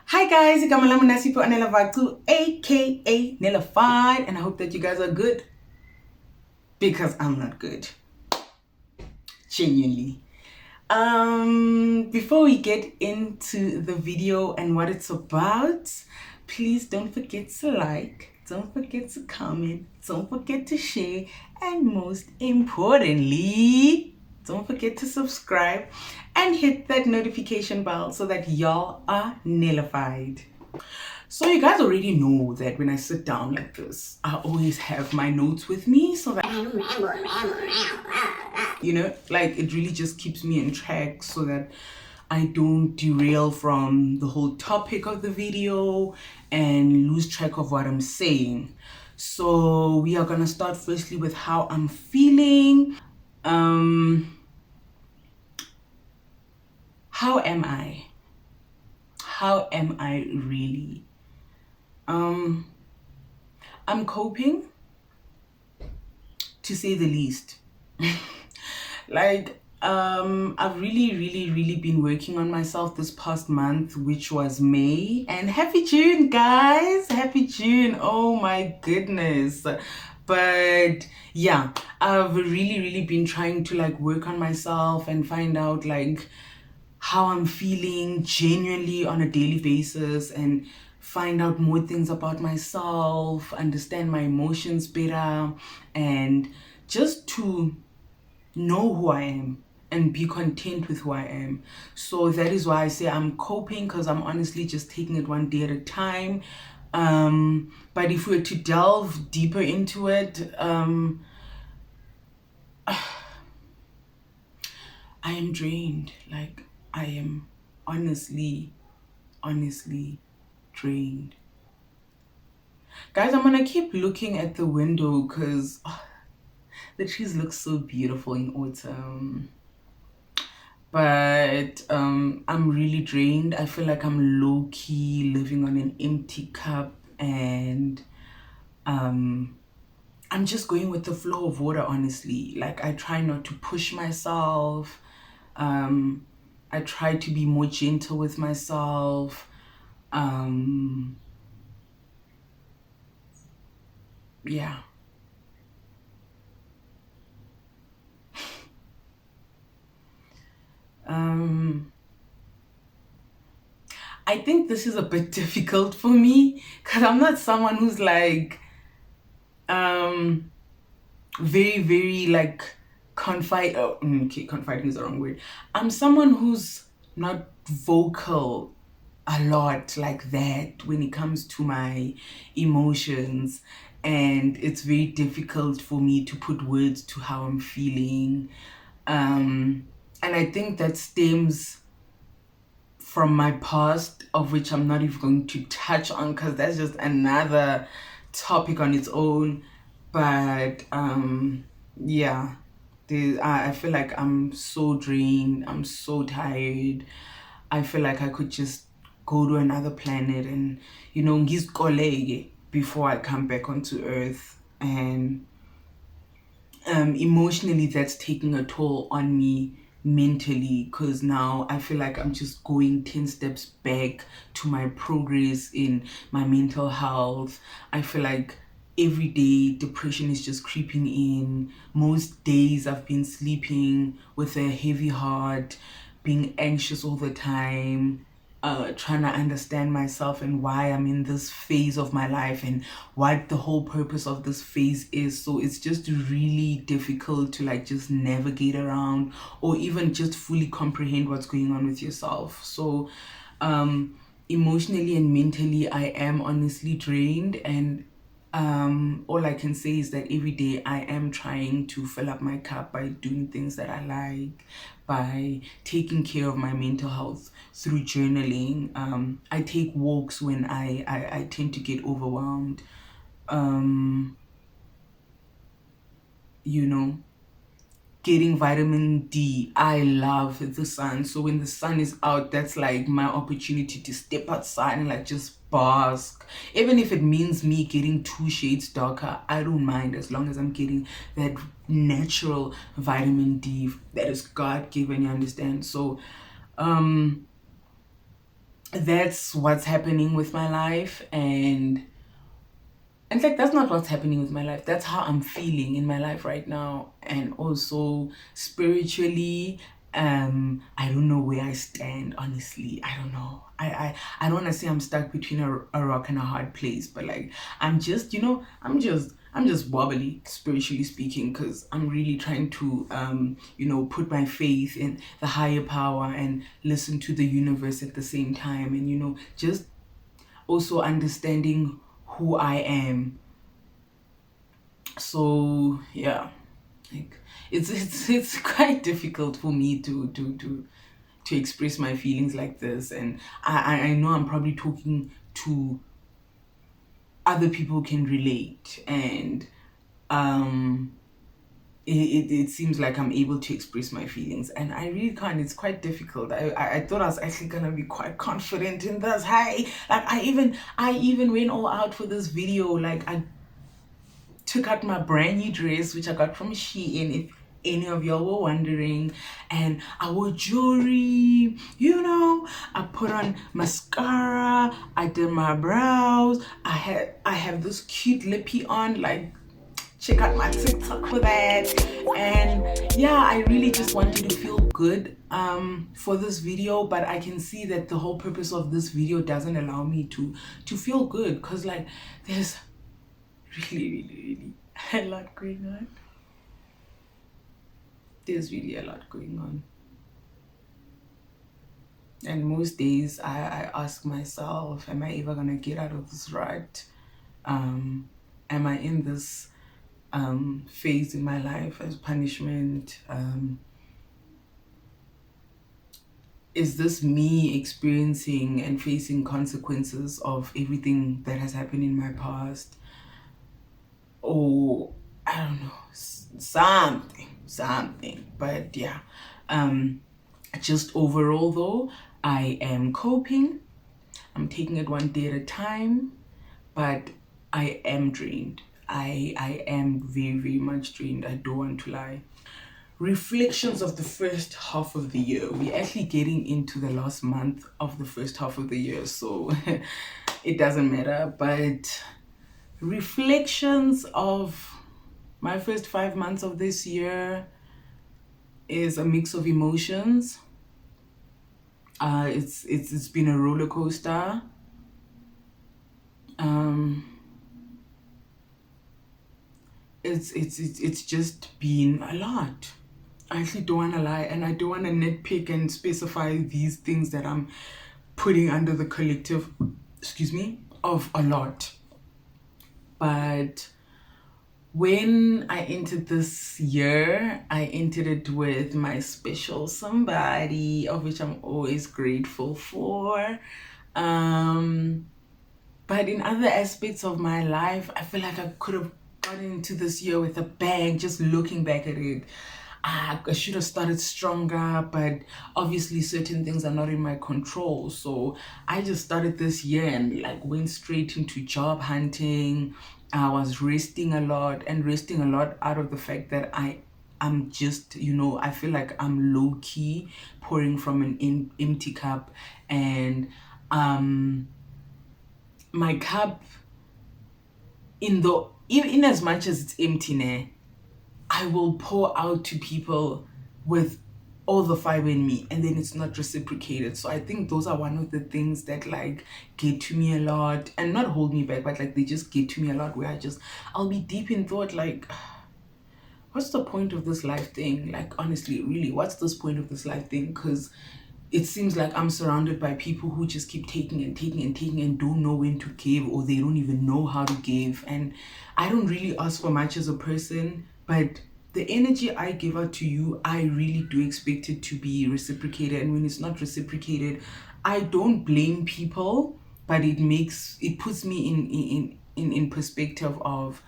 Hi guys, igama lami Nasipho Anela aka Nelified, and I hope that you guys are good because I'm not good. Genuinely. Before we get into the video and what it's about, please don't forget to like, don't forget to comment, don't forget to share, and most importantly, don't forget to subscribe and hit that notification bell so that y'all are notified. So you guys already know that when I sit down like this, I always have my notes with me so that like it really just keeps me in track so that I don't derail from the whole topic of the video and lose track of what I'm saying. So we are gonna start firstly with how I'm feeling. How am I? How am I really? I'm coping, to say the least. I've really been working on myself this past month, which was May. And happy June, guys! Happy June! Oh my goodness. But yeah, I've really been trying to like work on myself and find out like how I'm feeling genuinely on a daily basis and find out more things about myself, understand my emotions better, and just to know who I am and be content with who I am. So that is why I say I'm coping, because I'm honestly just taking it one day at a time. But if we were to delve deeper into it, I am drained. Like, I am honestly drained. Guys, I'm gonna keep looking at the window because the trees look so beautiful in autumn. But I'm really drained. I feel like I'm low-key living on an empty cup, and I'm just going with the flow of water, honestly. Like, I try not to push myself. I try to be more gentle with myself. Yeah. I think this is a bit difficult for me because I'm not someone who's like very like confiding is the wrong word. I'm someone who's not vocal a lot like that when it comes to my emotions, and it's very difficult for me to put words to how I'm feeling. And I think that stems from my past, of which I'm not even going to touch on because that's just another topic on its own. But yeah, I feel like I'm so drained, I'm so tired. I feel like I could just go to another planet and ngizkoleke before I come back onto Earth. And emotionally that's taking a toll on me mentally, because now I feel like I'm just going 10 steps back to my progress in my mental health. I feel like every day depression is just creeping in. Most days I've been sleeping with a heavy heart, being anxious all the time, trying to understand myself and why I'm in this phase of my life and what the whole purpose of this phase is. So it's just really difficult to like just navigate around or even just fully comprehend what's going on with yourself. So emotionally and mentally I am honestly drained, and all I can say is that every day I am trying to fill up my cup by doing things that I like, by taking care of my mental health through journaling. I take walks when I tend to get overwhelmed. Getting vitamin D. I love the sun. So when the sun is out, that's like my opportunity to step outside and like just bask. Even if it means me getting 2 shades darker, I don't mind, as long as I'm getting that natural vitamin D that is God given, you understand? So that's what's happening with my life. And in fact, that's not what's happening with my life. That's how I'm feeling in my life right now. And also spiritually, I don't know where I stand, honestly. I don't know. I don't want to say I'm stuck between a rock and a hard place, but like I'm just, I'm just wobbly, spiritually speaking, because I'm really trying to put my faith in the higher power and listen to the universe at the same time, and just also understanding who I am. So yeah, like it's quite difficult for me to express my feelings like this, and I know I'm probably talking to other people who can relate, and it seems like I'm able to express my feelings, and I really can't. It's quite difficult. I thought I was actually gonna be quite confident in this. Hey, like I even went all out for this video. Like I took out my brand new dress, which I got from Shein, if any of y'all were wondering, and I wore jewelry, I put on mascara, I did my brows, I have this cute lippy on, like check out my TikTok for that. And yeah, I really just wanted to feel good for this video, but I can see that the whole purpose of this video doesn't allow me to feel good, because like there's really a lot going on. There's really a lot going on. And most days I ask myself, am I ever gonna get out of this rut? Am I in this phase in my life as punishment? Is this me experiencing and facing consequences of everything that has happened in my past? Or I don't know, something. But yeah, just overall though, I am coping. I'm taking it one day at a time, but I am drained. I am very much drained. I don't want to lie. Reflections of the first half of the year. We're actually getting into the last month of the first half of the year, so it doesn't matter. But reflections of my first 5 months of this year is a mix of emotions. It's been a roller coaster. It's just been a lot. I actually don't want to lie, and I don't want to nitpick and specify these things that I'm putting under the collective, of a lot. But when I entered this year, I entered it with my special somebody, of which I'm always grateful for. But in other aspects of my life, I feel like I could have gotten into this year with a bang. Just looking back at it, I should have started stronger, but obviously certain things are not in my control. So I just started this year and like went straight into job hunting. I was resting a lot out of the fact that I'm just, I feel like I'm low key pouring from an empty cup, and my cup, in as much as it's empty now, I will pour out to people with all the fiber in me, and then it's not reciprocated. So I think those are one of the things that like get to me a lot, and not hold me back, but like they just get to me a lot, where I'll be deep in thought, like, what's the point of this life thing? Like, honestly, really, what's this point of this life thing? Because it seems like I'm surrounded by people who just keep taking and don't know when to give, or they don't even know how to give. And I don't really ask for much as a person, but the energy I give out to you, I really do expect it to be reciprocated. And when it's not reciprocated, I don't blame people, but it puts me in perspective of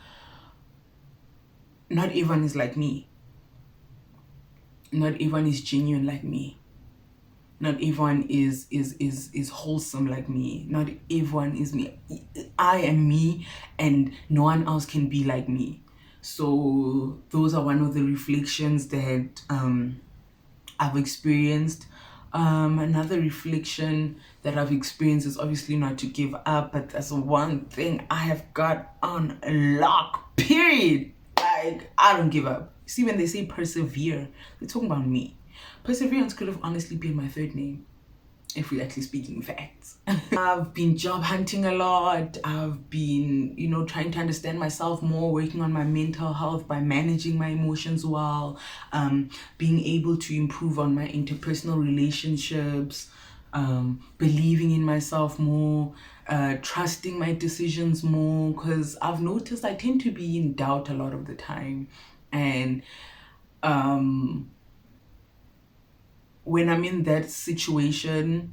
not everyone is like me. Not everyone is genuine like me. Not everyone is wholesome like me. Not everyone is me. I am me, and no one else can be like me. So those are one of the reflections that I've experienced. Another reflection that I've experienced is obviously not to give up, but that's one thing I have got on lock, period. Like, I don't give up. See, when they say persevere, they're talking about me. Perseverance could have honestly been my third name, if we're actually speaking facts. I've been job hunting a lot. I've been, trying to understand myself more, working on my mental health by managing my emotions well, being able to improve on my interpersonal relationships, believing in myself more, trusting my decisions more, because I've noticed I tend to be in doubt a lot of the time. And when I'm in that situation,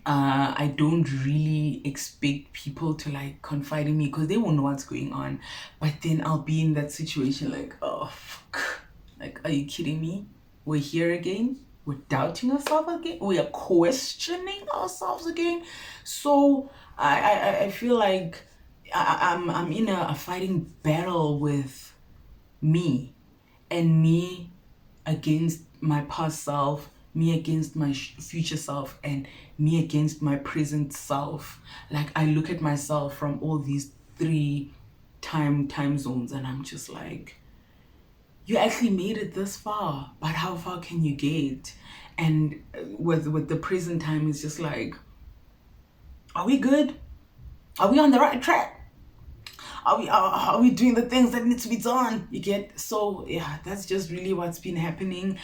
I don't really expect people to like confide in me because they won't know what's going on. But then I'll be in that situation like, oh, fuck. Like, are you kidding me? We're here again. We're doubting ourselves again. We are questioning ourselves again. So I feel like I'm in a fighting battle with me, and me against my past self, me against my future self, and me against my present self. Like, I look at myself from all these three time zones, and I'm just like, you actually made it this far, but how far can you get? And with the present time, it's just like, are we good? Are we on the right track? Are we doing the things that need to be done? You get? So yeah, that's just really what's been happening.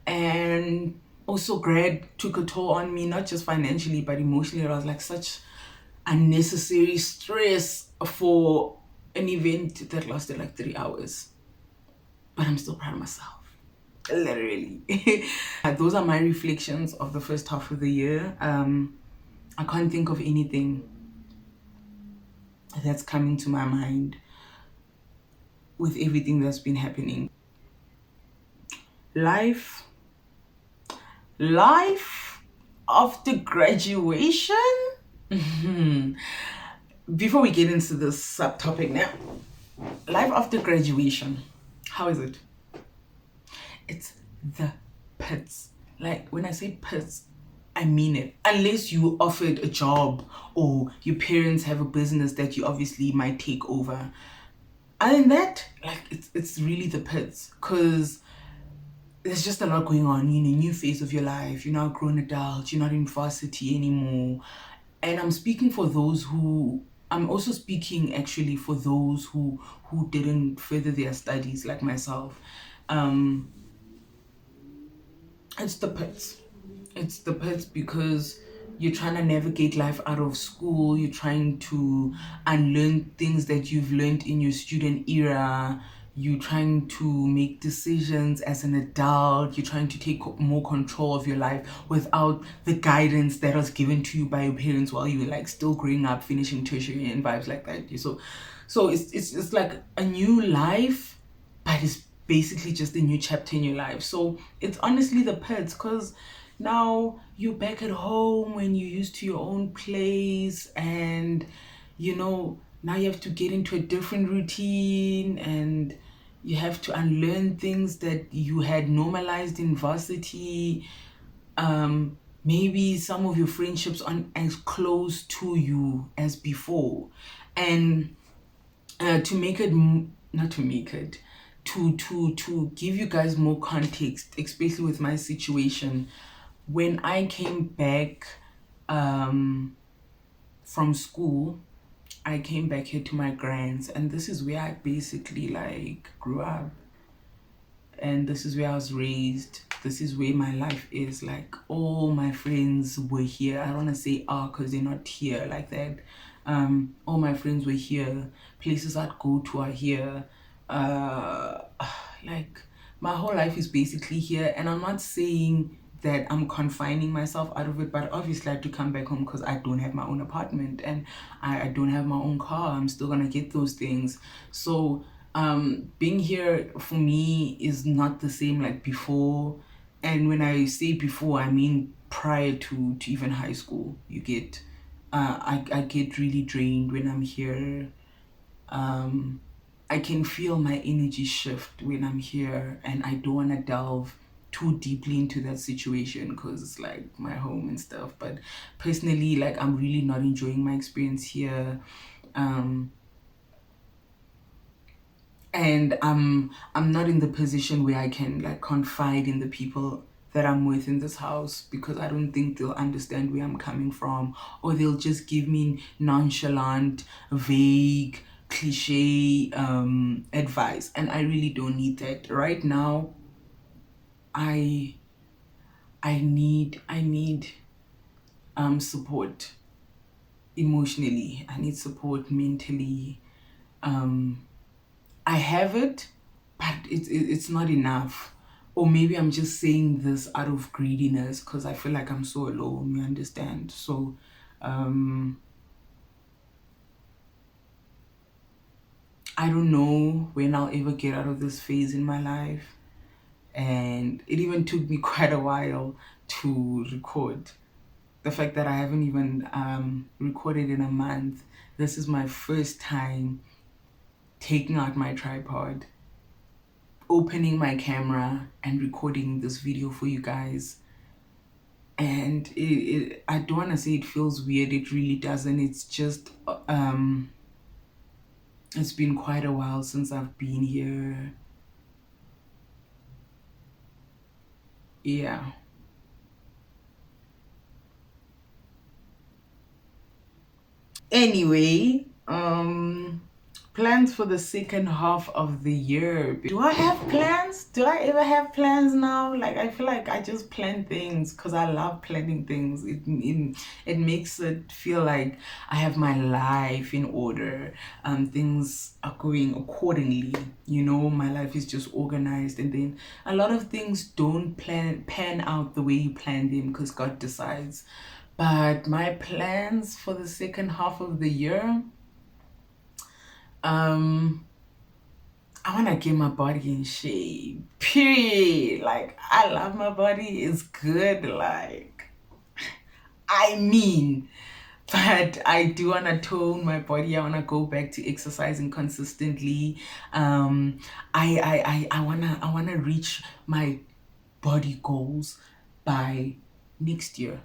And also grad took a toll on me, not just financially but emotionally. I was like such unnecessary stress for an event that lasted like 3 hours, but I'm still proud of myself, literally. Those are my reflections of the first half of the year. I can't think of anything that's coming to my mind with everything that's been happening. Life after graduation. Before we get into this subtopic now, life after graduation, how is it? It's the pits. Like, when I say pits, I mean it. Unless you offered a job or your parents have a business that you obviously might take over. Other than that, like, it's really the pits, because there's just a lot going on. You're in a new phase of your life. You're now a grown adult. You're not in varsity anymore. And I'm speaking for those who, I'm also speaking actually for those who didn't further their studies like myself. It's the pits. It's the pits because you're trying to navigate life out of school. You're trying to unlearn things that you've learned in your student era. You're trying to make decisions as an adult. You're trying to take more control of your life without the guidance that was given to you by your parents while you were like still growing up, finishing tertiary and vibes like that. So it's like a new life, but it's basically just a new chapter in your life. So it's honestly the pits, because now you're back at home when you're used to your own place, and now you have to get into a different routine, and you have to unlearn things that you had normalized in varsity. Maybe some of your friendships aren't as close to you as before. And to give you guys more context, especially with my situation, when I came back from school, I came back here to my grand's, and this is where I basically like grew up, and this is where I was raised. This is where my life is. Like, all my friends were here. I don't want to say because they're not here like that. All my friends were here. Places I'd go to are here. Like, my whole life is basically here, and I'm not saying that I'm confining myself out of it, but obviously I have to come back home because I don't have my own apartment, and I don't have my own car. I'm still gonna get those things. So being here for me is not the same like before. And when I say before, I mean prior to even high school. You get I get really drained when I'm here. I can feel my energy shift when I'm here, and I don't want to delve too deeply into that situation because it's like my home and stuff. But personally, like, I'm really not enjoying my experience here. And I'm not in the position where I can like confide in the people that I'm with in this house, because I don't think they'll understand where I'm coming from, or they'll just give me nonchalant, vague, cliche advice, and I really don't need that right now. I need support emotionally. I need support mentally. I have it, but it's not enough. Or maybe I'm just saying this out of greediness because I feel like I'm so alone, you understand? So I don't know when I'll ever get out of this phase in my life. And it even took me quite a while to record. The fact that I haven't even recorded in a month. This is my first time taking out my tripod, opening my camera and recording this video for you guys. And I don't want to say it feels weird, it really doesn't. It's just it's been quite a while since I've been here. Yeah. Anyway, plans for the second half of the year. Do I have plans? Do I ever have plans now? Like, I feel like I just plan things because I love planning things. It makes it feel like I have my life in order. Things are going accordingly. You know, my life is just organized, and then a lot of things don't pan out the way you plan them because God decides. But my plans for the second half of the year, I want to get my body in shape, period. Like, I love my body, it's good, like, but I do want to tone my body. I want to go back to exercising consistently. I want to reach my body goals by next year.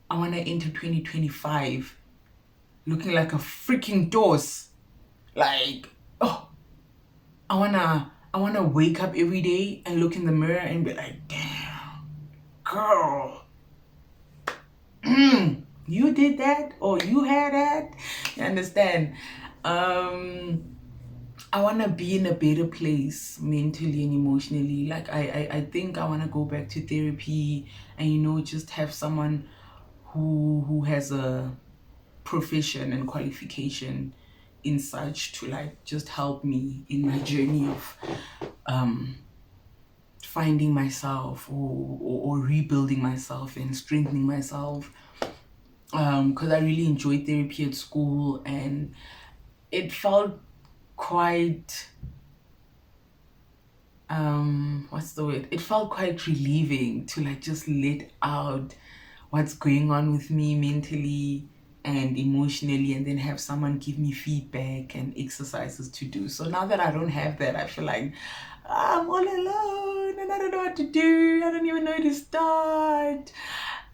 I want to enter 2025 looking like a freaking dose. Like, oh, I wanna wake up every day and look in the mirror and be like, damn, girl, you did that, or you had that. You understand? I want to be in a better place mentally and emotionally. Like, I think I want to go back to therapy and, you know, just have someone who has a profession and qualification in such to like just help me in my journey of finding myself, or rebuilding myself and strengthening myself, because I really enjoyed therapy at school, and it felt quite what's the word, it felt quite relieving to like just let out what's going on with me mentally and emotionally, and then have someone give me feedback and exercises to do. So now that I don't have that, I feel like I'm all alone and I don't know what to do. I don't even know where to start.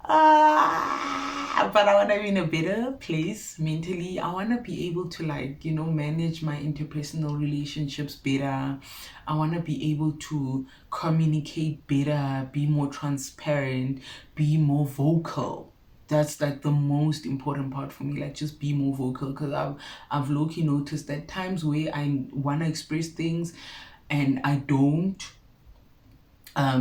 But I want to be in a better place mentally. I want to be able to, like, you know, manage my interpersonal relationships better. I want to be able to communicate better, be more transparent, be more vocal. That's like the most important part for me. Like, just be more vocal, because I've low-key noticed that times where I want to express things and I don't,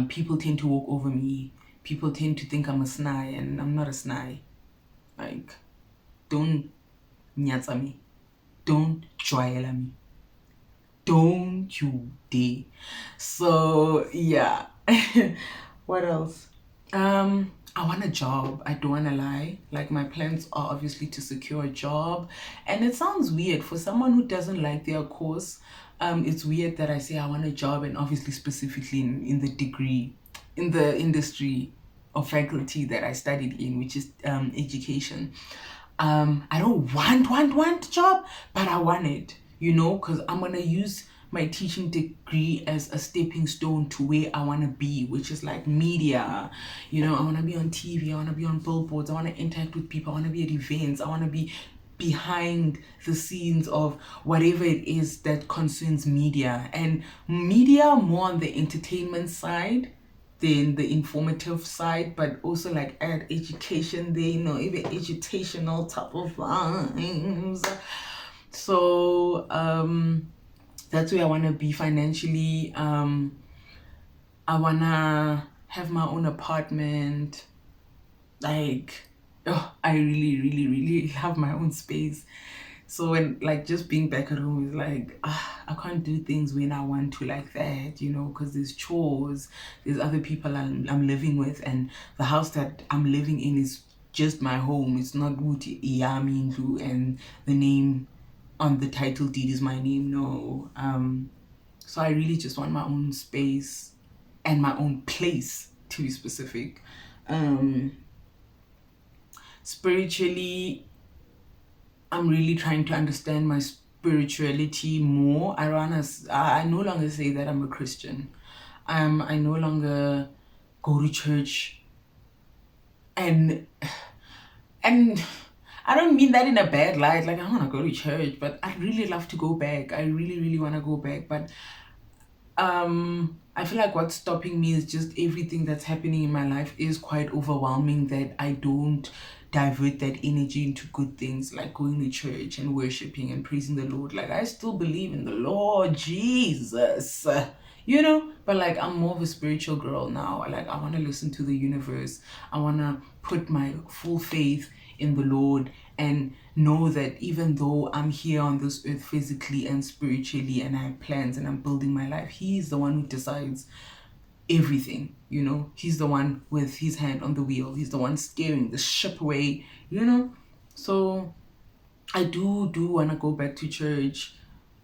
people tend to walk over me. People tend to think I'm a snai, and I'm not a snai. Like, don't nyatsa me. Don't joyela me. Don't you dare. So yeah. What else? I want a job. I don't want to lie. Like, my plans are obviously to secure a job, and it sounds weird for someone who doesn't like their course. It's weird that I say I want a job, and obviously specifically in the degree, in the industry or faculty that I studied in, which is education. I don't want a job, but I want it, you know, because I'm gonna use my teaching degree as a stepping stone to where I want to be, which is like media. You know, I want to be on TV, I want to be on billboards, I want to interact with people, I want to be at events, I want to be behind the scenes of whatever it is that concerns media. And media more on the entertainment side than the informative side, but also like add education there, you know, even educational type of things. So that's where I want to be financially. I want to have my own apartment. Like, oh, I really love my own space. So when like just being back at home is like, I can't do things when I want to like that, you know, because there's chores, there's other people I'm living with, and the house that I'm living in is just my home. It's not Wuti Iyamindlu and the name on the title deed is my name. No. So I really just want my own space and my own place, to be specific. Spiritually, I'm really trying to understand my spirituality more. I no longer say that I'm a Christian. I no longer go to church, and I don't mean that in a bad light. Like, I want to go to church, but I really love to go back. I really want to go back, but I feel like what's stopping me is just everything that's happening in my life is quite overwhelming, that I don't divert that energy into good things like going to church and worshiping and praising the Lord. Like, I still believe in the Lord Jesus, you know, but like I'm more of a spiritual girl now. Like, I want to listen to the universe. I want to put my full faith in the Lord and know that even though I'm here on this earth physically and spiritually, and I have plans and I'm building my life, He's the one who decides everything, you know. He's the one with His hand on the wheel. He's the one steering the ship away, you know. So I do want to go back to church.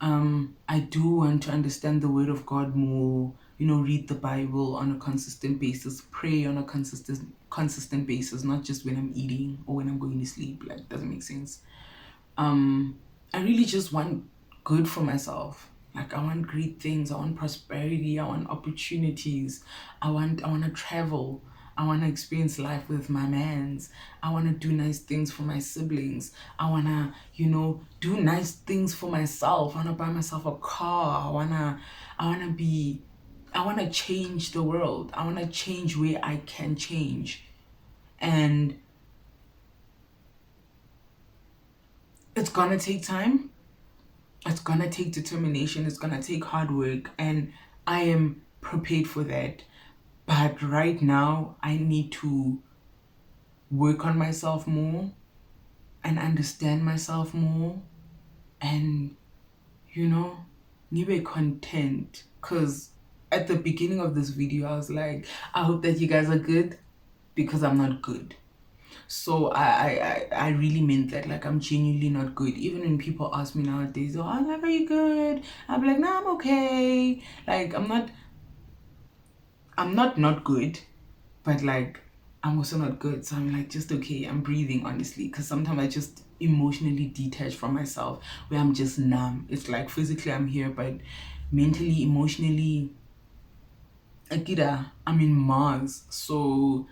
I do want to understand the Word of God more, you know, read the Bible on a consistent basis, pray on a consistent basis, not just when I'm eating or when I'm going to sleep. Like, doesn't make sense. I really just want good for myself. Like, I want great things. I want prosperity. I want opportunities. I want to travel. I want to experience life with my mans. I want to do nice things for my siblings. I want to, you know, do nice things for myself. I want to buy myself a car. I want to change the world. I want to change where I can change. And it's going to take time. It's going to take determination. It's going to take hard work. And I am prepared for that. But right now, I need to work on myself more and understand myself more. And, you know, be content. Because at the beginning of this video, I was like, I hope that you guys are good, because I'm not good. So I really meant that. Like, I'm genuinely not good. Even when people ask me nowadays, oh, are you good? I'm like, no, I'm okay. Like, I'm not good, but like, I'm also not good. So I'm like, just okay. I'm breathing, honestly, because sometimes I just emotionally detach from myself, where I'm just numb. It's like physically I'm here, but mentally, emotionally, I'm in Mars. So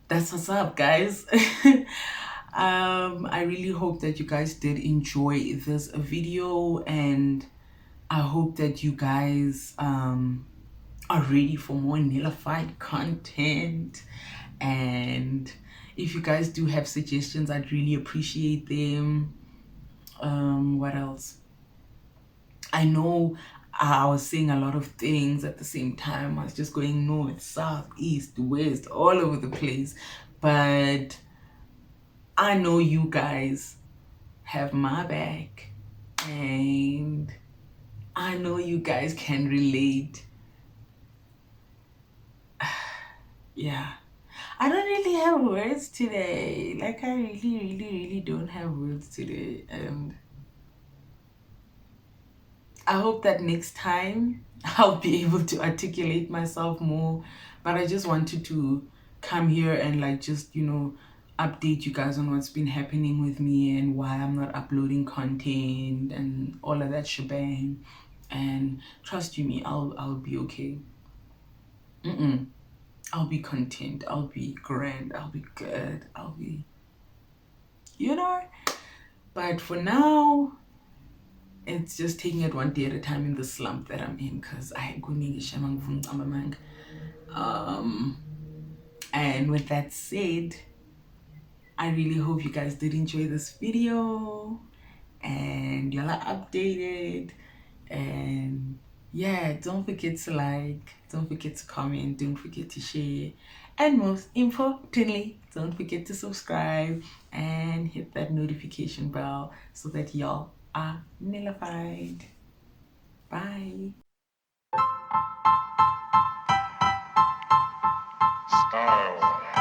that's what's up, guys. I really hope that you guys did enjoy this video, and I hope that you guys are ready for more nullified content. And if you guys do have suggestions, I'd really appreciate them. What else? I know I was saying a lot of things at the same time. I was just going north, south, east, west, all over the place. But I know you guys have my back, and I know you guys can relate. Yeah, I don't really have words today. Like, I really don't have words today. And I hope that next time I'll be able to articulate myself more. But I just wanted to come here and like just, you know, update you guys on what's been happening with me and why I'm not uploading content and all of that shebang. And trust you me, I'll be okay. I'll be content, I'll be grand, I'll be good, I'll be, you know. But for now, it's just taking it one day at a time in the slump that I'm in, because I and with that said, I really hope you guys did enjoy this video and y'all are updated. And yeah, don't forget to like, don't forget to comment, don't forget to share, and most importantly, don't forget to subscribe and hit that notification bell so that y'all are notified. Bye. Style.